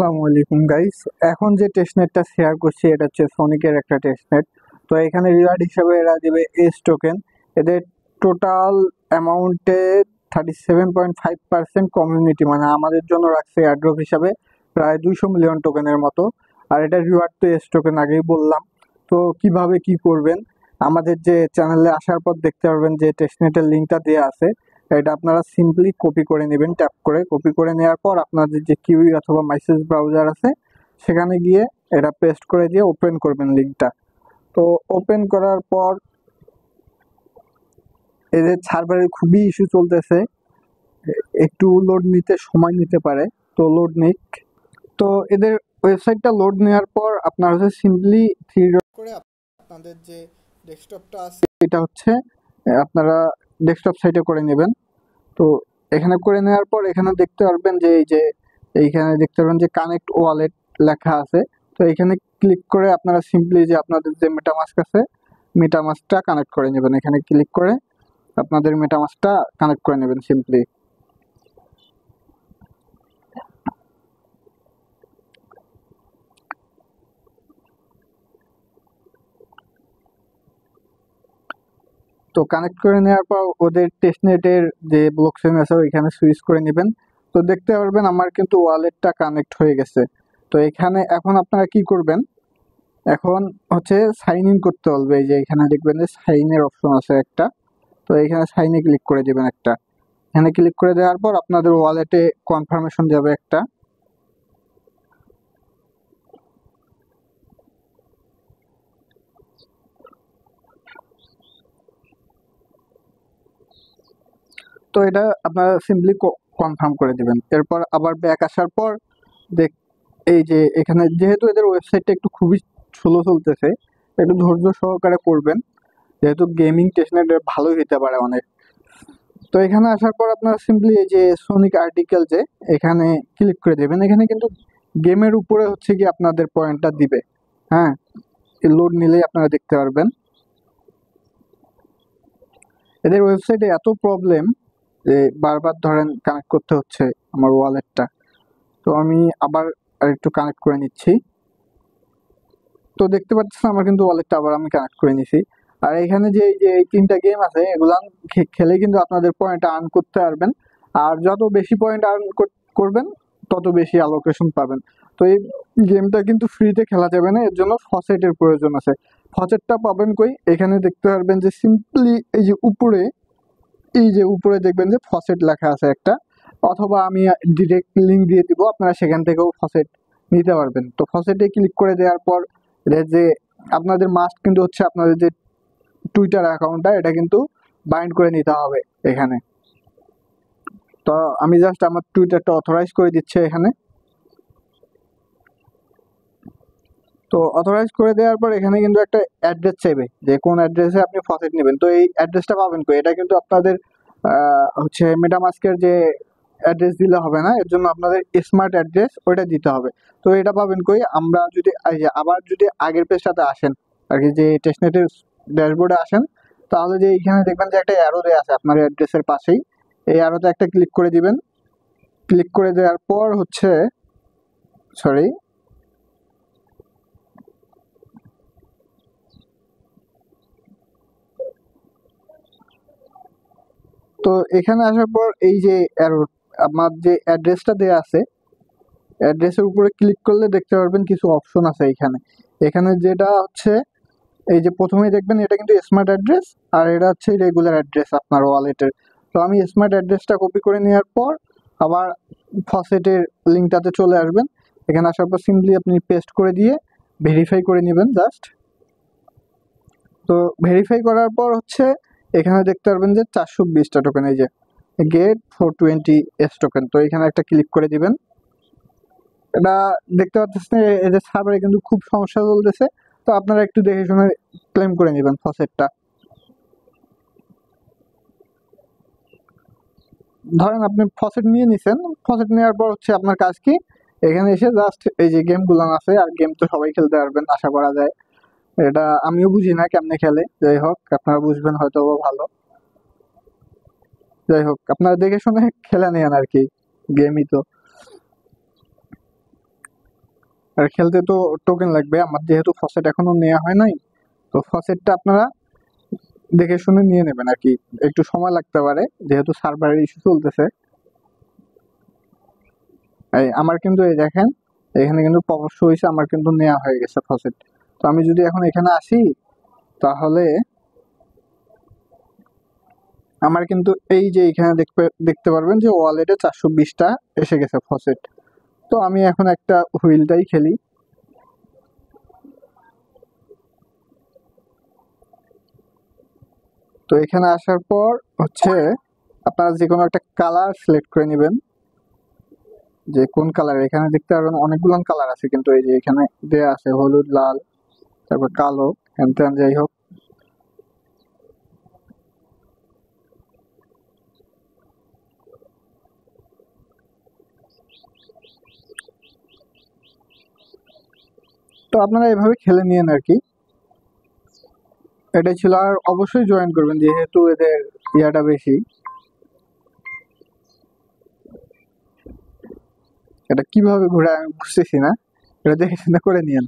আসসালামু আলাইকুম গাইস। এখন যে টেস্টনেটটা শেয়ার করছি এটা হচ্ছে সোনিকের একটা টেস্টনেট। তো এখানে রিওয়ার্ড হিসাবে এরা দিবে এস টোকেন। এদের টোটাল অ্যামাউন্টে 37.5% কমিউনিটি, মানে আমাদের জন্য রাখছে এয়ারড্রপ হিসাবে প্রায় 200 মিলিয়ন টোকেনের মতো। আর এটা রিওয়ার্ড তো এস টোকেন আগেই বললাম। তো কিভাবে কি করবেন, আমাদের যে চ্যানেলে আসার পর দেখতে পারবেন যে টেস্টনেটের লিঙ্কটা দেওয়া আছে। এটা আপনারা সিম্পলি কপি করে নেবেন, ট্যাপ করে কপি করে নেওয়ার পর আপনাদের যে কিউই অথবা মাইসেজ ব্রাউজার আছে সেখানে গিয়ে এটা পেস্ট করে দিয়ে ওপেন করবেন লিঙ্কটা। তো ওপেন করার পর এদের সার্ভারে খুবই ইস্যু চলতেছে, একটু লোড নিতে সময় নিতে পারে, তো লোড নিক। তো এদের ওয়েবসাইটটা লোড নেওয়ার পর আপনারা হচ্ছে সিম্পলি থ্রি ডট করে আপনাদের যে ডেস্কটপটা আছে এটা হচ্ছে আপনারা ডেস্কটপ সাইটে করে নেবেন। তো এখানে করে নেওয়ার পর এখানে দেখতে পারবেন যে এইখানে দেখতে পারবেন যে কানেক্ট ওয়ালেট লেখা আছে। তো এখানে ক্লিক করে আপনারা সিম্পলি যে আপনাদের যে মেটামাস্ক আছে মেটামাস্কটা কানেক্ট করে নেবেন। এখানে ক্লিক করে আপনাদের মেটামাস্কটা কানেক্ট করে নেবেন সিম্পলি। তো কানেক্ট করে নেওয়ার পর ওদের টেস্টনেটের যে ব্লকচেন আছে ওইখানে সুইচ করে নেবেন। তো দেখতে পারবেন আমার কিন্তু ওয়ালেটটা কানেক্ট হয়ে গেছে। তো এখানে এখন আপনারা কি করবেন, এখন হচ্ছে সাইন ইন করতে হবে। এই যে এখানে দেখবেন যে সাইনের অপশন আছে একটা, তো এখানে সাইনে ক্লিক করে দিবেন একটা। এখানে ক্লিক করে দেওয়ার পর আপনাদের ওয়ালেটে কনফার্মেশন যাবে একটা। তো এটা আপনারা সিম্পলি কনফার্ম করে দিবেন। এরপর আবার ব্যাক আসার পর দেখ এই যে এখানে যেহেতু এদের ওয়েবসাইটটা একটু খুবই স্লো চলতেছে, একটু ধৈর্য সহকারে করবেন, যেহেতু গেমিং টেস্টনেট ভালোই হতে পারে অনেক। তো এখানে আসার পর আপনারা সিম্পলি এই যে সোনিক আর্টিকেল যে এখানে ক্লিক করে দেবেন। এখানে কিন্তু গেমের উপরে হচ্ছে কি আপনাদের পয়েন্টটা দিবে। হ্যাঁ, লোড নিলেই আপনারা দেখতে পারবেন। এদের ওয়েবসাইটে এত প্রবলেম যে বারবার ধরেন কানেক্ট করতে হচ্ছে আমার ওয়ালেটটা। তো আমি আবার আরেকটু কানেক্ট করে নিচ্ছি। তো দেখতে পাচ্ছেন আমার কিন্তু ওয়ালেটটা আবার আমি কানেক্ট করে নিছি। আর এখানে যে এই যে এই 3টা গেম আছে এগুলো খেলে কিন্তু আপনাদের পয়েন্ট আর্ন করতে পারবেন। আর যত বেশি পয়েন্ট আর্ন করবেন তত বেশি অ্যালোকেশন পাবেন। তো এই গেমটা কিন্তু ফ্রিতে খেলা যাবে না, এর জন্য ফসেটের প্রয়োজন আছে। ফসেটটা পাবেন কই, এখানে দেখতে পারবেন যে সিম্পলি এই যে উপরে, এই যে উপরে দেখবেন যে ফসেট লেখা আছে একটা, অথবা আমি ডিরেক্ট লিঙ্ক দিয়ে দিব, আপনারা সেখান থেকেও ফসেট নিতে পারবেন। তো ফসেটে ক্লিক করে দেওয়ার পর যে আপনাদের মাস্ট কিন্তু হচ্ছে আপনাদের যে টুইটার অ্যাকাউন্টটা এটা কিন্তু বাইন্ড করে নিতে হবে এখানে। তো আমি জাস্ট আমার টুইটারটা অথরাইজ করে দিচ্ছি এখানে। তো অথরাইজ করে দেওয়ার পর এখানে কিন্তু একটা অ্যাড্রেস চাইবে যে কোন অ্যাড্রেসে আপনি ফসেট নেবেন। তো এই অ্যাড্রেসটা পাবেন কই, এটা কিন্তু আপনাদের হচ্ছে মেটামাস্কের যে অ্যাড্রেস দিলে হবে না, এর জন্য আপনাদের স্মার্ট অ্যাড্রেস ওইটা দিতে হবে। তো এটা পাবেন কই, আমরা যদি আবার যদি আগের পেজটাতে আসেন আর কি, যে টেস্টনেটের ড্যাশবোর্ডে আসেন, তাহলে যে এইখানে দেখবেন যে একটা অ্যারো দেওয়া আছে আপনার অ্যাড্রেসের পাশেই, এই অ্যারোতে একটা ক্লিক করে দিবেন। ক্লিক করে দেওয়ার পর হচ্ছে সরি, তো এখানে আসার পর এই যে অ্যারো আমার যে অ্যাড্রেসটা দেওয়া আছে অ্যাড্রেসের উপরে ক্লিক করলে দেখতে পারবেন কিছু অপশন আছে এখানে। এখানে যেটা হচ্ছে এই যে প্রথমেই দেখবেন এটা কিন্তু স্মার্ট অ্যাড্রেস, আর এটা হচ্ছে রেগুলার অ্যাড্রেস আপনার ওয়ালেটের। তো আমি স্মার্ট অ্যাড্রেসটা কপি করে নেওয়ার পর আবার ফসেটের লিঙ্কটাতে চলে আসবেন। এখানে আসার পর সিম্পলি আপনি পেস্ট করে দিয়ে ভেরিফাই করে নেবেন জাস্ট। তো ভেরিফাই করার পর হচ্ছে এখানে দেখতে পারবেন যে 420টা টোকেন, এই যে গেট 420 এস টোকেন। তো এখানে একটা ক্লিক করে দিবেন। এটা দেখতে পাচ্ছেন এদের সার্ভারে কিন্তু খুব সমস্যা চলতেছে। তো আপনারা একটু দেখে শুনে ক্লেম করে নেবেন ফসেটটা। ধরেন আপনি ফসেট নিয়ে নিছেন, ফসেট নেওয়ার পর হচ্ছে আপনার কাজ কি, এখানে এসে জাস্ট এই যে গেম গুলো আছে, আর গেম তো সবাই খেলতে পারবেন আশা করা যায়। এটা আমিও বুঝি না কেমনে খেলে, যাই হোক আপনারা বুঝবেন হয়তো বা ভালো। যাই হোক আপনারা দেখে শুনে খেলে নেন আর কি, গেমই তো। আর খেলতে তো টোকেন লাগবে। আমার যেহেতু ফসেট এখনো নেওয়া হয় নাই, তো ফসেটটা আপনারা দেখে শুনে নিয়ে নেবেন আর কি। একটু সময় লাগতে পারে যেহেতু সার্ভারের ইস্যু চলতেছে। এই আমার কিন্তু এই দেখেন এখানে কিন্তু পপ হয়েছে, আমার কিন্তু নেওয়া হয়ে গেছে ফসেট। তো আমি যদি এখন এখানে আসি তাহলে আমার কিন্তু এই যে এখানে দেখতে পারবেন যে ওয়ালেটে 420টা এসে গেছে ফসেট। তো আমি এখন একটা হুইলটাই খেলি। তো এখানে আসার পর হচ্ছে আপনারা যে কোনো একটা কালার সিলেক্ট করে নেবেন, যে কোন কালার। এখানে দেখতে পারবেন অনেকগুলো কালার আছে, কিন্তু এই যে এখানে দেয়া আছে হলুদ, লাল, তারপর কালো, হ্যান ত্যান যাই হোক। তো আপনারা এভাবে খেলে নিয়েন আর কি। এটাই ছিল। আর অবশ্যই জয়েন করবেন যেহেতু এদের ইয়াটা বেশি। এটা কিভাবে ঘুরে আমি বুঝতেছি না, এটা দেখে শুনে করে নিয়েন।